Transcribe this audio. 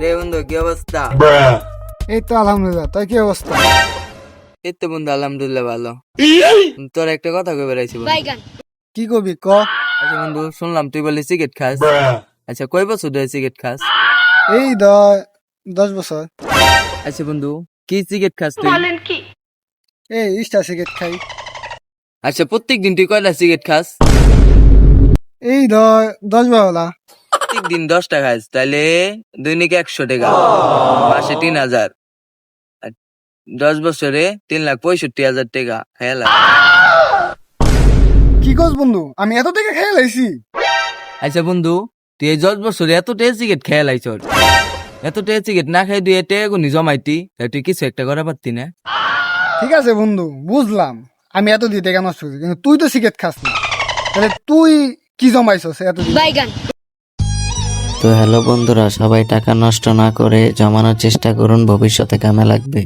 রে বন্ধু কি অবস্থা? এই তো আলহামদুলিল্লাহ, তাই কি অবস্থা? এই তো বন্ধু আলহামদুলিল্লাহ ভালো। তোর একটা কথা কই বেড়াইছি বন্ধু। কি কবি ক? আচ্ছা বন্ধু, শুনলাম তুই বলি সিগারেট খাস। আচ্ছা কয় বছর ধরে সিগারেট খাস? এই 10 বছর। আচ্ছা বন্ধু, কি সিগারেট খাস তুই? এই স্টার সিগারেট খাই। আচ্ছা প্রত্যেক দিন তুই কয়টা সিগারেট খাস? এই 10-12টা। প্রত্যেক দিন 10টা খাস, তাহলে দৈনিক 100 টাকা, মাসে 3000, আর 10 বছরে 3,65,000 টাকা খেয়াল। কি কস বন্ধু, আমি এত থেকে খেয়ে লাইছি? আচ্ছা বন্ধু, তুই এই 10 বছরে এত টেস্ট সিগারেট খেয়াল আইছ, এত টেস্ট সিগারেট না খাই তুই এটা জমাইতি, তাই তুই কিছু একটা করা পারতি না? ঠিক আছে বন্ধু, বুঝলাম আমি এত দিয়ে টাকা নষ্ট করছি, কিন্তু তুই তো সিগারেট খাস না, তাহলে তুই কি জমাইছস এত দিয়ে? তো হ্যালো বন্ধুরা, সবাই টাকা নষ্ট না করে জমানোর চেষ্টা করুন, ভবিষ্যতে কামে লাগবে।